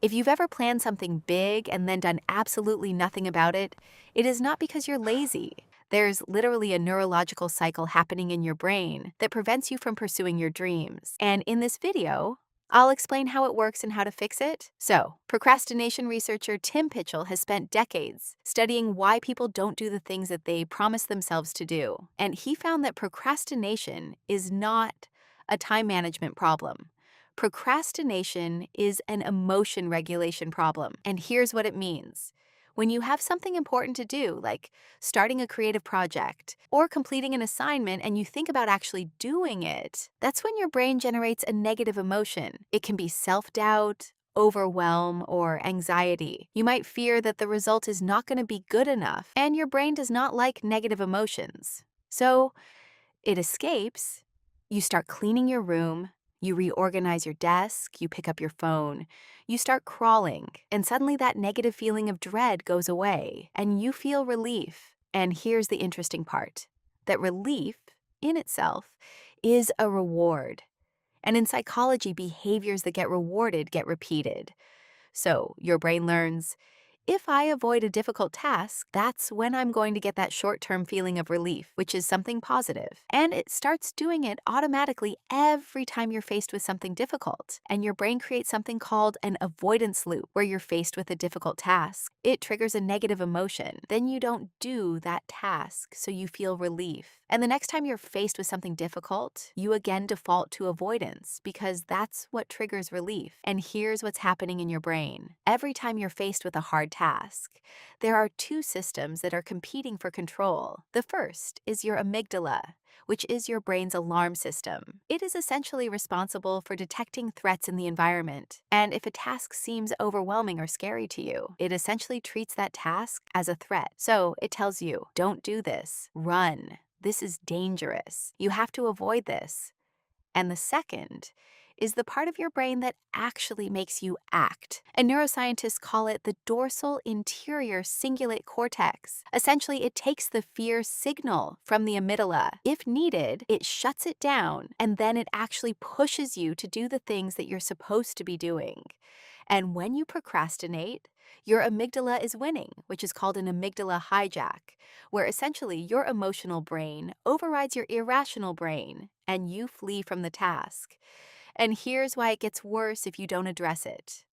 If you've ever planned something big and then done absolutely nothing about it, it is not because you're lazy. There's literally a neurological cycle happening in your brain that prevents you from pursuing your dreams. And in this video, I'll explain how it works and how to fix it. So, procrastination researcher Tim Pitchell has spent decades studying why people don't do the things that they promise themselves to do. And he found that procrastination is not a time management problem. Procrastination is an emotion regulation problem, and here's what it means. When you have something important to do, like starting a creative project or completing an assignment, and you think about actually doing it, that's when your brain generates a negative emotion. It can be self-doubt, overwhelm, or anxiety. You might fear that the result is not going to be good enough, and your brain does not like negative emotions. So it escapes. You start cleaning your room, you reorganize your desk, you pick up your phone, you start crawling, and suddenly that negative feeling of dread goes away, and you feel relief. And here's the interesting part, that relief, in itself, is a reward. And in psychology, behaviors that get rewarded get repeated. So your brain learns, if I avoid a difficult task, that's when I'm going to get that short-term feeling of relief, which is something positive. And it starts doing it automatically every time you're faced with something difficult. And your brain creates something called an avoidance loop, where you're faced with a difficult task. It triggers a negative emotion. Then you don't do that task, so you feel relief. And the next time you're faced with something difficult, you again default to avoidance, because that's what triggers relief. And here's what's happening in your brain. Every time you're faced with a hard task, there are two systems that are competing for control. The first is your amygdala, which is your brain's alarm system. It is essentially responsible for detecting threats in the environment. And if a task seems overwhelming or scary to you, it essentially treats that task as a threat. So it tells you, don't do this, run. This is dangerous. You have to avoid this. And the second is the part of your brain that actually makes you act. And neuroscientists call it the dorsal interior cingulate cortex. Essentially, it takes the fear signal from the amygdala. If needed, it shuts it down, and then it actually pushes you to do the things that you're supposed to be doing. And when you procrastinate, your amygdala is winning, which is called an amygdala hijack, where essentially your emotional brain overrides your irrational brain, and you flee from the task. And here's why it gets worse if you don't address it.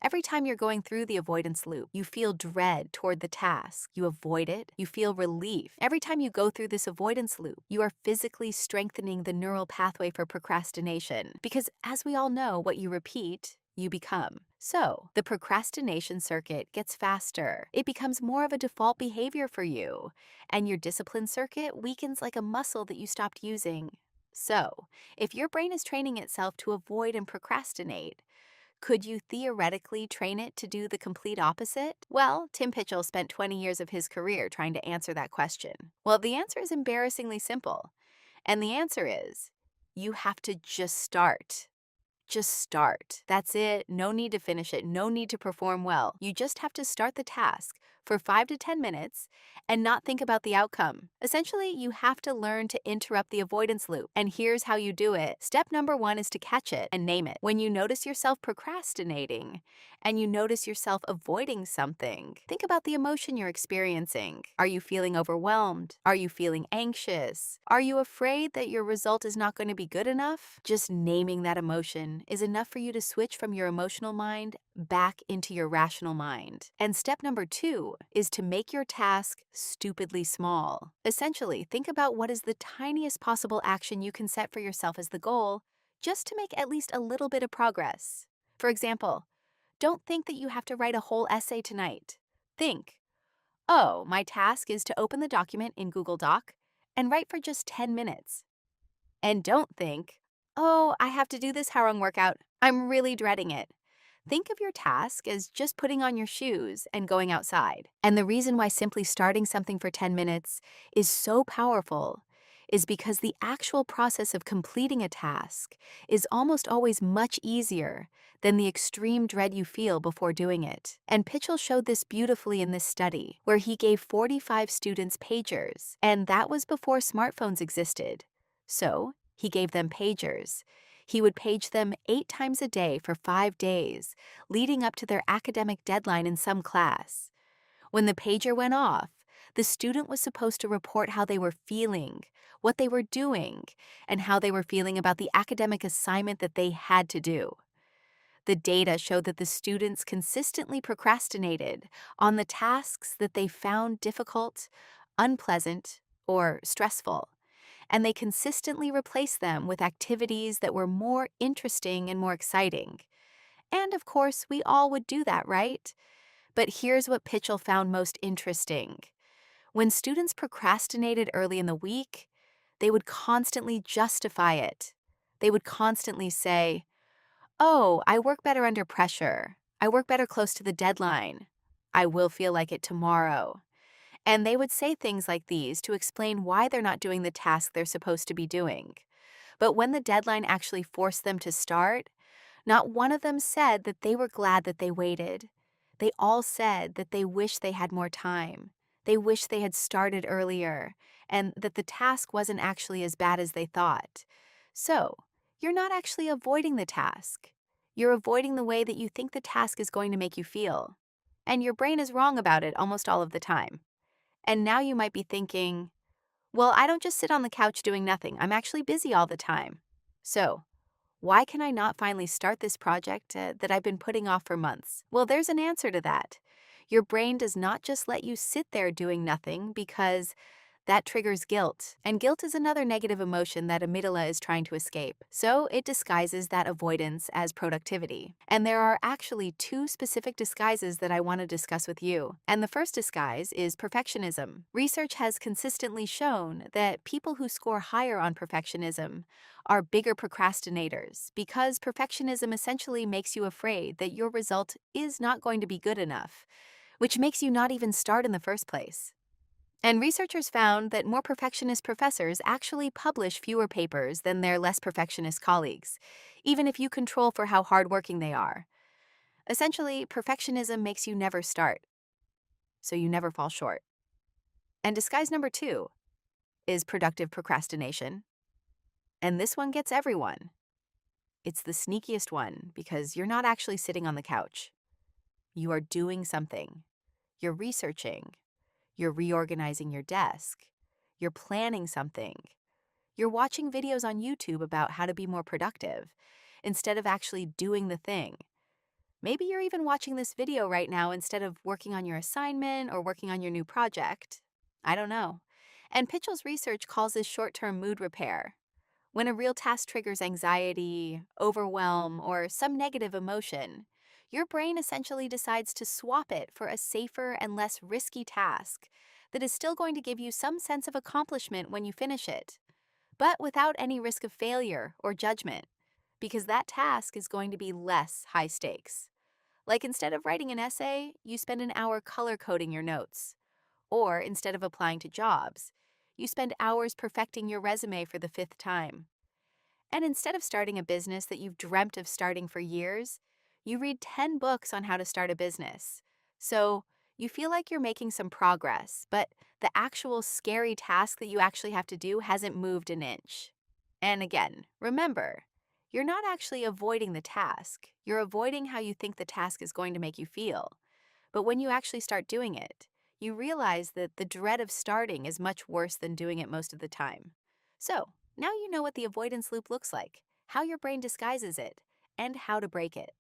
Every time you're going through the avoidance loop, you feel dread toward the task. You avoid it, you feel relief. Every time you go through this avoidance loop, you are physically strengthening the neural pathway for procrastination. Because as we all know, what you repeat, you become. So, the procrastination circuit gets faster. It becomes more of a default behavior for you, and your discipline circuit weakens like a muscle that you stopped using. So, if your brain is training itself to avoid and procrastinate, could you theoretically train it to do the complete opposite? Well, Tim Pitchell spent 20 years of his career trying to answer that question. Well, the answer is embarrassingly simple. And the answer is, you have to just start. Just start. That's it. No need to finish it. No need to perform well. You just have to start the task for 5 to 10 minutes and not think about the outcome. Essentially, you have to learn to interrupt the avoidance loop. And here's how you do it. Step number 1 is to catch it and name it. When you notice yourself procrastinating and you notice yourself avoiding something, think about the emotion you're experiencing. Are you feeling overwhelmed? Are you feeling anxious? Are you afraid that your result is not going to be good enough? Just naming that emotion is enough for you to switch from your emotional mind back into your rational mind. And step number 2 is to make your task stupidly small. Essentially, think about what is the tiniest possible action you can set for yourself as the goal, just to make at least a little bit of progress. For example, don't think that you have to write a whole essay tonight. Think, oh, my task is to open the document in Google Doc and write for just 10 minutes. And don't think, oh, I have to do this Harong workout. I'm really dreading it. Think of your task as just putting on your shoes and going outside. And the reason why simply starting something for 10 minutes is so powerful is because the actual process of completing a task is almost always much easier than the extreme dread you feel before doing it. And Pitchell showed this beautifully in this study, where he gave 45 students pagers, and that was before smartphones existed. So, he gave them pagers. He would page them 8 times a day for 5 days, leading up to their academic deadline in some class. When the pager went off, the student was supposed to report how they were feeling, what they were doing, and how they were feeling about the academic assignment that they had to do. The data showed that the students consistently procrastinated on the tasks that they found difficult, unpleasant, or stressful, and they consistently replaced them with activities that were more interesting and more exciting. And of course, we all would do that, right? But here's what Pitchell found most interesting. When students procrastinated early in the week, they would constantly justify it. They would constantly say, "Oh, I work better under pressure. I work better close to the deadline. I will feel like it tomorrow." And they would say things like these to explain why they're not doing the task they're supposed to be doing. But when the deadline actually forced them to start, not one of them said that they were glad that they waited. They all said that they wish they had more time. They wish they had started earlier, and that the task wasn't actually as bad as they thought. So, you're not actually avoiding the task. You're avoiding the way that you think the task is going to make you feel. And your brain is wrong about it almost all of the time. And now you might be thinking, well, I don't just sit on the couch doing nothing. I'm actually busy all the time. So, why can I not finally start this project that I've been putting off for months? Well, there's an answer to that. Your brain does not just let you sit there doing nothing because that triggers guilt. And guilt is another negative emotion that amygdala is trying to escape. So it disguises that avoidance as productivity. And there are actually two specific disguises that I want to discuss with you. And the first disguise is perfectionism. Research has consistently shown that people who score higher on perfectionism are bigger procrastinators because perfectionism essentially makes you afraid that your result is not going to be good enough, which makes you not even start in the first place. And researchers found that more perfectionist professors actually publish fewer papers than their less perfectionist colleagues, even if you control for how hardworking they are. Essentially, perfectionism makes you never start, so you never fall short. And disguise number 2 is productive procrastination. And this one gets everyone. It's the sneakiest one because you're not actually sitting on the couch. You are doing something. You're researching. You're reorganizing your desk. You're planning something. You're watching videos on YouTube about how to be more productive instead of actually doing the thing. Maybe you're even watching this video right now instead of working on your assignment or working on your new project. I don't know. And Pitchell's research calls this short-term mood repair. When a real task triggers anxiety, overwhelm, or some negative emotion, your brain essentially decides to swap it for a safer and less risky task that is still going to give you some sense of accomplishment when you finish it, but without any risk of failure or judgment, because that task is going to be less high stakes. Like instead of writing an essay, you spend an hour color coding your notes. Or instead of applying to jobs, you spend hours perfecting your resume for the 5th time. And instead of starting a business that you've dreamt of starting for years, you read 10 books on how to start a business. So you feel like you're making some progress, but the actual scary task that you actually have to do hasn't moved an inch. And again, remember, you're not actually avoiding the task. You're avoiding how you think the task is going to make you feel. But when you actually start doing it, you realize that the dread of starting is much worse than doing it most of the time. So, now you know what the avoidance loop looks like, how your brain disguises it, and how to break it.